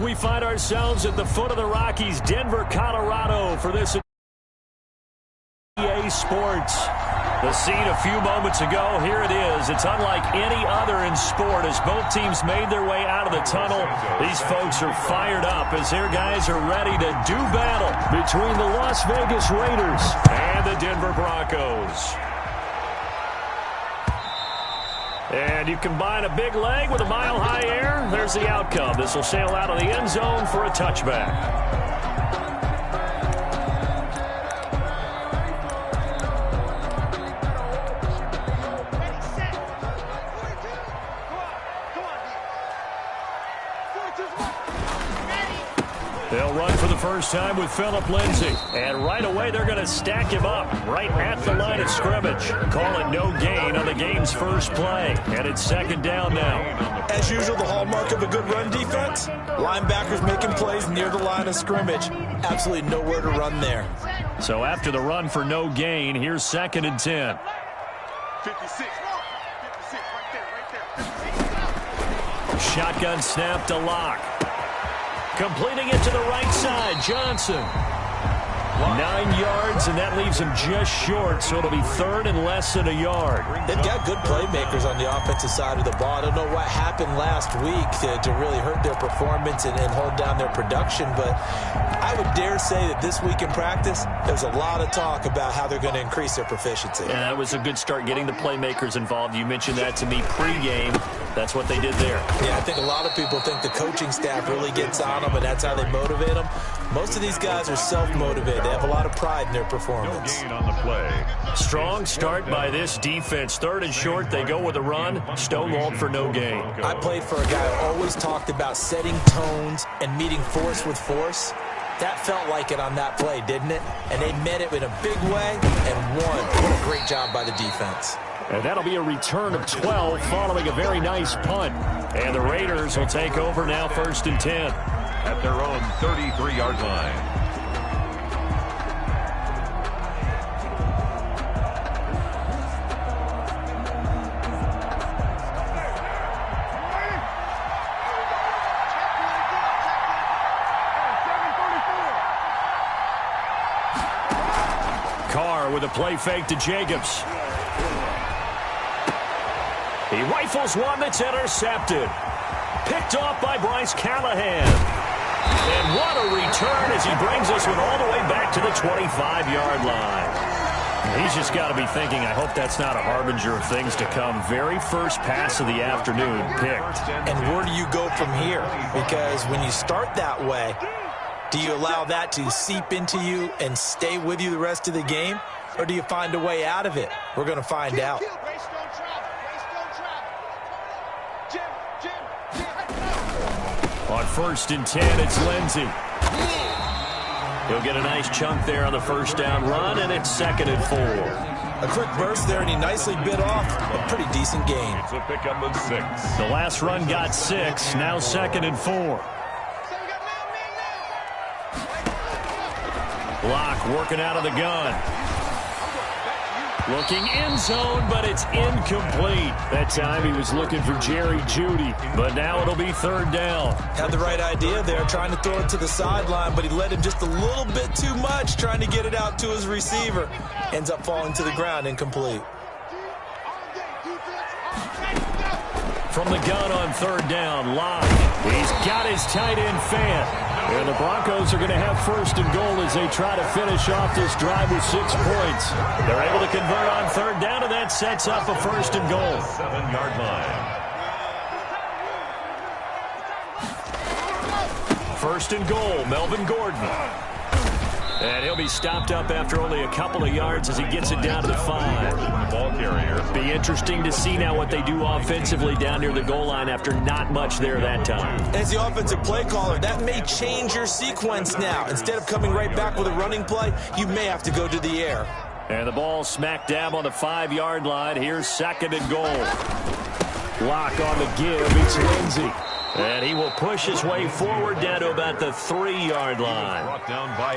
We find ourselves at the foot of the Rockies, Denver, Colorado, for this EA Sports. The scene a few moments ago, here it is. It's unlike any other in sport as both teams made their way out of the tunnel. These folks are fired up as their guys are ready to do battle between the Las Vegas Raiders and the Denver Broncos. And you combine a big leg with a mile-high air, there's the outcome. This will sail out of the end zone for a touchback. They'll run for the first time with Phillip Lindsay. And right away, they're going to stack him up right at the line of scrimmage. Call it no gain on the game's first play. And it's second down now. As usual, the hallmark of a good run defense, linebackers making plays near the line of scrimmage. Absolutely nowhere to run there. So after the run for no gain, here's second and 10. 56 right there. Shotgun snap to Locke. Completing it to the right side, Johnson. 9 yards, and that leaves him just short, so it'll be third and less than a yard. They've got good playmakers on the offensive side of the ball. I don't know what happened last week to really hurt their performance and hold down their production, but I would dare say that this week in practice, there's a lot of talk about how they're going to increase their proficiency. And that was a good start getting the playmakers involved. You mentioned that to me pregame. That's what they did there. Yeah, I think a lot of people think the coaching staff really gets on them, and that's how they motivate them. Most of these guys are self-motivated. They have a lot of pride in their performance. No gain on the play. Strong start by this defense. Third and short, they go with a run. Stonewalled for no gain. I played for a guy who always talked about setting tones and meeting force with force. That felt like it on that play, didn't it? And they met it in a big way and won. What a great job by the defense. And that'll be a return of 12 following a very nice punt. And the Raiders will take over now first and 10. At their own 33-yard line. Carr with a play fake to Jacobs. He rifles one that's intercepted. Picked off by Bryce Callahan. And what a return as he brings us all the way back to the 25-yard line. He's just got to be thinking, I hope that's not a harbinger of things to come. Very first pass of the afternoon picked. And where do you go from here? Because when you start that way, do you allow that to seep into you and stay with you the rest of the game? Or do you find a way out of it? We're going to find out. On first and 10, it's Lindsay. He'll get a nice chunk there on the first down run, and it's second and 4. A quick burst there, and he nicely bit off a pretty decent gain. It's a pickup of 6. The last run got 6, now second and 4. Locke working out of the gun. Looking end zone, but it's incomplete. That time he was looking for Jerry Jeudy, but now it'll be third down. Had the right idea there, trying to throw it to the sideline, but he led him just a little bit too much, trying to get it out to his receiver. Ends up falling to the ground, incomplete. From the gun on third down, Locke. He's got his tight end fan. And the Broncos are going to have first and goal as they try to finish off this drive with 6 points. They're able to convert on third down, and that sets up a first and goal. 7-yard line. First and goal, Melvin Gordon. And he'll be stopped up after only a couple of yards as he gets it down to the 5. Ball carrier. Be interesting to see now what they do offensively down near the goal line after not much there that time. As the offensive play caller, that may change your sequence now. Instead of coming right back with a running play, you may have to go to the air. And the ball smack dab on the 5-yard line. Here's second and goal. Locke on the give. It's Lindsay. And he will push his way forward down to about the 3-yard line.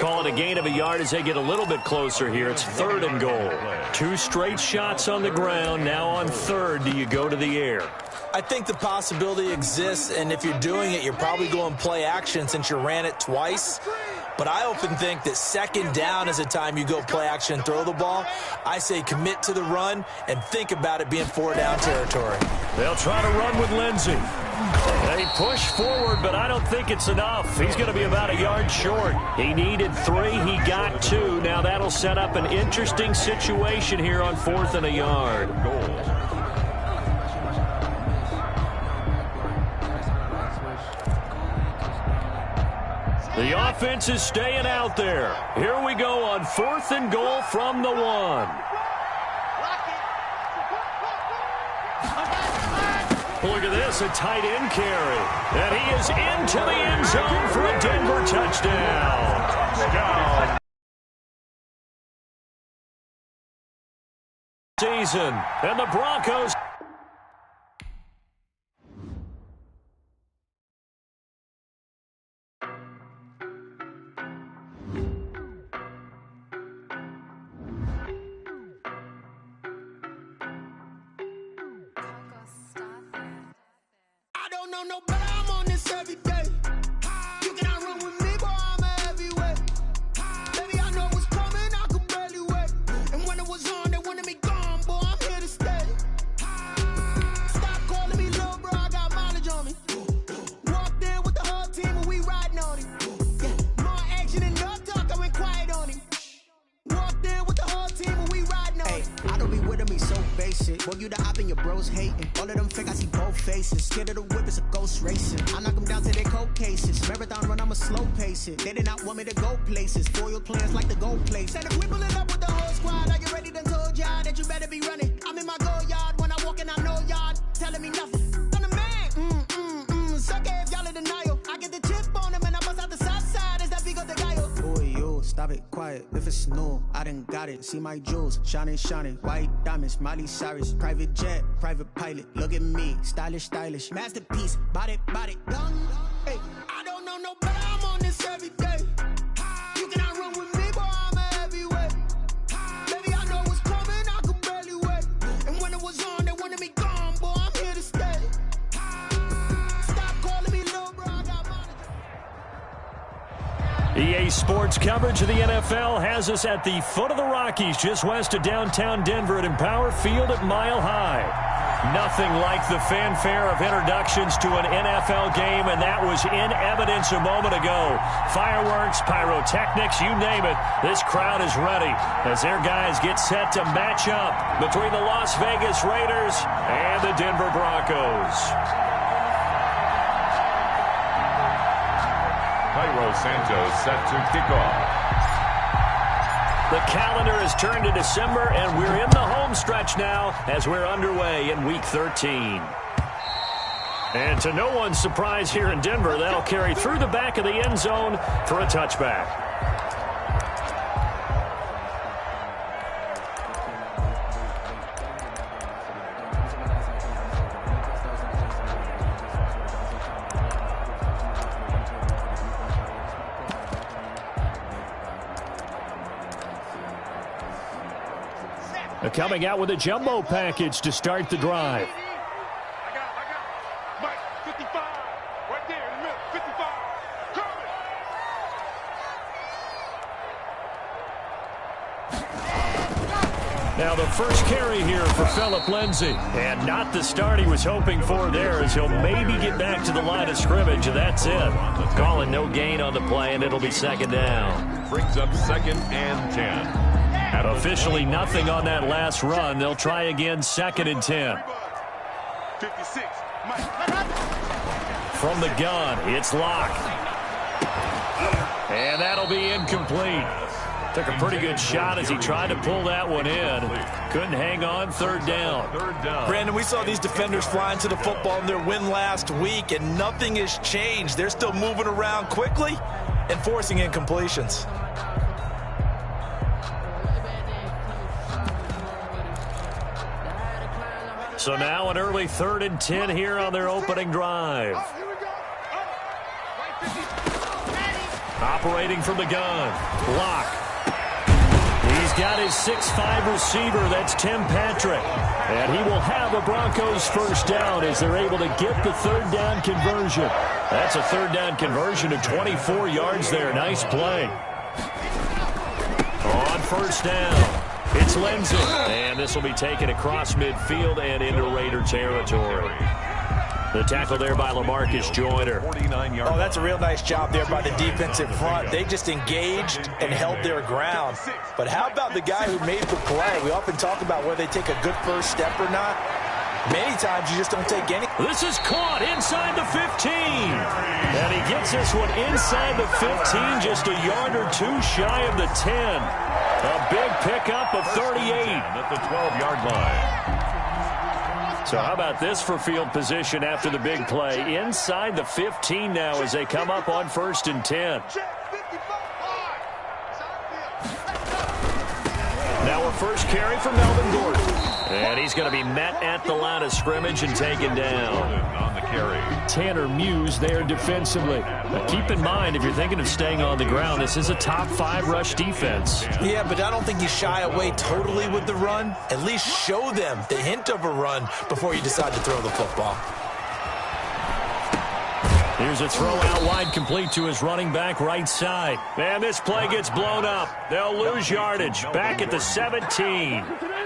Call it a gain of a yard as they get a little bit closer here. It's third and goal. 2 straight shots on the ground. Now on third, do you go to the air? I think the possibility exists, and if you're doing it, you're probably going play action since you ran it twice. But I often think that second down is a time you go play action and throw the ball. I say commit to the run and think about it being 4-down territory. They'll try to run with Lindsey. They push forward, but I don't think it's enough. He's going to be about a yard short. He needed 3. He got 2. Now that'll set up an interesting situation here on 4th and a yard. The offense is staying out there. Here we go on 4th and goal from the 1. Look at this, a tight end carry. And he is into the end zone for a Denver touchdown. Season, and the Broncos. No, but I'm on this every day. You cannot run with me, boy, I'm a heavyweight. Baby, I know what's coming, I could barely wait. And when it was on, they wanted me gone, boy, I'm here to stay. Stop calling me little bro, I got mileage on me. Walked in with the whole team and we riding on him. Yeah, more action and no talk, I went quiet on him. Walked in with the whole team and we riding on him. I don't be with him, he's so basic. Boy, you the op and your bros hating. All of them fake, I see both faces. Scared of the whip, it's a ghost racing. I knock them down to their cold cases. Marathon run, I'ma slow pace it. They did not want me to go places. Foil plans like the gold place. Said if we pulling up with the whole squad, I get ready to told y'all that you better be running. I'm in my go yard, when I walk in, I know y'all telling me nothing. I'm the man, suck it if y'all in denial. I get the chip on him and I bust out the south side, is that Vigo de Gallo? Boy, you, stop it, quiet. If it's new, I done got it. See my jewels, shining, shining. White diamonds, Miley Cyrus. Private jet, private pilot. Look at me, stylish, stylish. Masterpiece, body, done. Hey, I don't know no better, I'm on this every day. You cannot run with me, boy, I'm a heavyweight. Baby, I know what's coming, I could barely wait. And when it was on, they wanted me gone, boy, I'm here to stay. Stop calling me little bro, I got mine. EA Sports coverage of the NFL has us at the foot of the Rockies, just west of downtown Denver at Empower Field at Mile High. Nothing like the fanfare of introductions to an NFL game, and that was in evidence a moment ago. Fireworks, pyrotechnics, you name it. This crowd is ready as their guys get set to match up between the Las Vegas Raiders and the Denver Broncos. Cairo Santos set to kick off. The calendar has turned to December, and we're in the home stretch now as we're underway in Week 13. And to no one's surprise here in Denver, that'll carry through the back of the end zone for a touchback. Coming out with a jumbo package to start the drive. I got Mike, 55, right there in the middle, 55, coming. Now the first carry here for Phillip Lindsay. And not the start he was hoping for there, as he'll maybe get back to the line of scrimmage, and that's it. Calling no gain on the play, and it'll be second down. Brings up 2nd and 10. Officially nothing on that last run. They'll try again, 2nd and 10. 56, From the gun, it's Locke. And that'll be incomplete. Took a pretty good shot as he tried to pull that one in. Couldn't hang on, 3rd down. Brandon, we saw these defenders flying to the football in their win last week, and nothing has changed. They're still moving around quickly and forcing incompletions. So now an early 3rd and 10 here on their opening drive. Operating from the gun, Locke. He's got his 6'5" receiver. That's Tim Patrick. And he will have a Broncos first down as they're able to get the third down conversion. That's a third down conversion of 24 yards there. Nice play. On first down, it's Lindsay. And this will be taken across midfield and into Raider territory. The tackle there by LaMarcus Joyner. Oh, that's a real nice job there by the defensive front. They just engaged and held their ground. But how about the guy who made the play? We often talk about whether they take a good first step or not. Many times you just don't take any. This is caught inside the 15. And he gets this one inside the 15, just a yard or two shy of the 10. A big pickup of 38. At the 12-yard line. So how about this for field position after the big play? Inside the 15 now as they come up on 1st and 10. Now a first carry for Melvin Gordon. And he's going to be met at the line of scrimmage and taken down. On the carry. Tanner Muse there defensively. But keep in mind, if you're thinking of staying on the ground, this is a top 5 rush defense. Yeah, but I don't think you shy away totally with the run. At least show them the hint of a run before you decide to throw the football. Here's a throw out wide, complete to his running back right side. And this play gets blown up. They'll lose yardage. Back at the 17.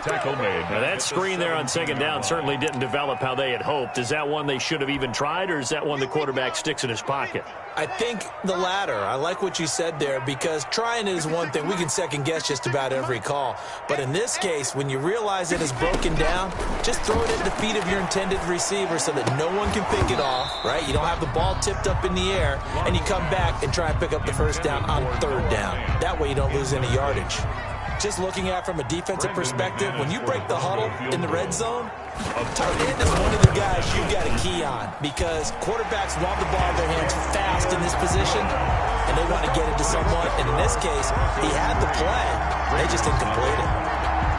Tackle made. Now that screen there on second down certainly didn't develop how they had hoped. Is that one they should have even tried, or is that one the quarterback sticks in his pocket? I think the latter. I like what you said there, because trying it is one thing. We can second guess just about every call. But in this case, when you realize it is broken down, just throw it at the feet of your intended receiver so that no one can pick it off, right? You don't have the ball tipped up in the air, and you come back and try and pick up the first down on third down. That way you don't lose any yardage. Just looking at from a defensive perspective, when you break the huddle in the red zone, tight end is one of the guys you've got a key on, because quarterbacks want the ball in their hands fast in this position, and they want to get it to someone. And in this case, he had the play. They just didn't complete it.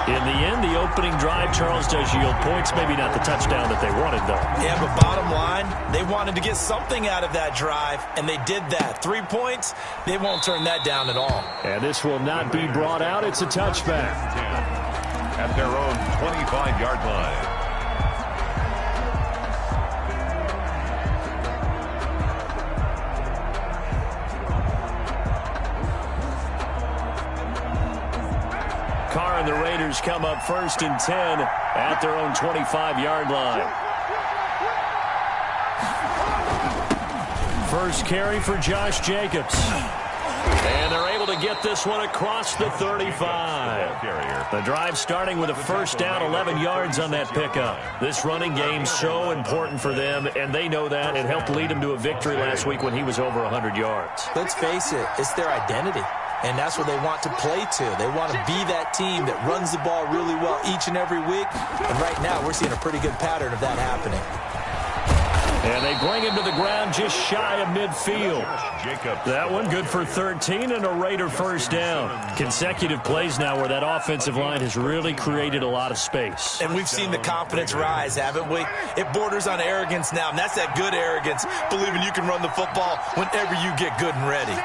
In the end, the opening drive, Charles, does yield points. Maybe not the touchdown that they wanted, though. Yeah, but bottom line, they wanted to get something out of that drive, and they did that. 3 points, they won't turn that down at all. And this will not be brought out. It's a touchback. At their own 25-yard line. Carr and the Raiders come up 1st and 10 at their own 25-yard line. First carry for Josh Jacobs. And they're able to get this one across the 35. The drive starting with a first down, 11 yards on that pickup. This running game so important for them, and they know that. It helped lead them to a victory last week when he was over 100 yards. Let's face it, it's their identity. And that's what they want to play to. They want to be that team that runs the ball really well each and every week. And right now, we're seeing a pretty good pattern of that happening. And they bring him to the ground just shy of midfield. That one good for 13 and a Raider first down. Consecutive plays now where that offensive line has really created a lot of space. And we've seen the confidence rise, haven't we? It borders on arrogance now, and that's that good arrogance, believing you can run the football whenever you get good and ready.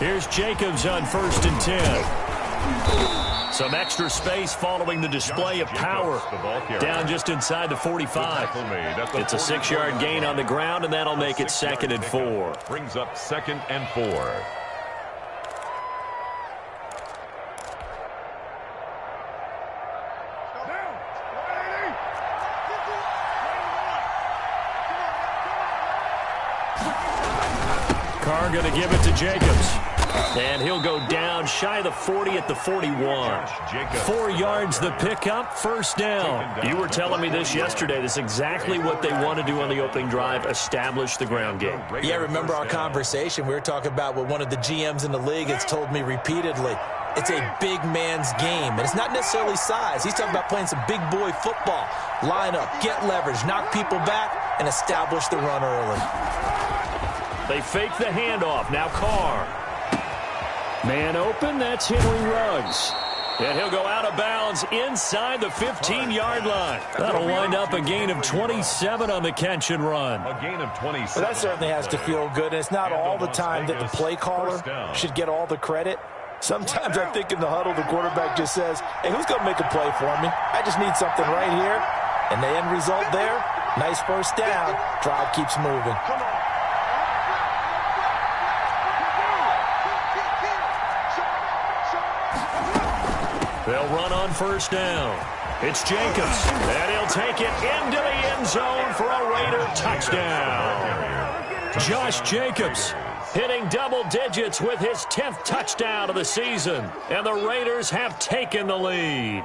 Here's Jacobs on 1st and 10. Some extra space following the display of power. Down just inside the 45. It's a 6-yard gain on the ground, and that'll make it 2nd and 4. Brings up 2nd and 4. Carr going to give it to Jacobs. And he'll go down shy of the 40 at the 41. 4 yards the pickup, first down. You were telling me this yesterday. This is exactly what they want to do on the opening drive, establish the ground game. Yeah, remember our conversation. We were talking about what one of the GMs in the league has told me repeatedly. It's a big man's game, and it's not necessarily size. He's talking about playing some big boy football. Line up, get leverage, knock people back, and establish the run early. They fake the handoff. Now Carr. Man open, that's Henry Ruggs. And he'll go out of bounds inside the 15-yard line. That'll wind up a gain of 27 on the catch and run. A gain of 27. Well, that certainly has to feel good. And it's not all the time that the play caller should get all the credit. Sometimes I think in the huddle, the quarterback just says, hey, who's going to make a play for me? I just need something right here. And the end result there, nice first down. Drive keeps moving. They'll run on first down. It's Jacobs, and he'll take it into the end zone for a Raider touchdown. Josh Jacobs hitting double digits with his 10th touchdown of the season, and the Raiders have taken the lead.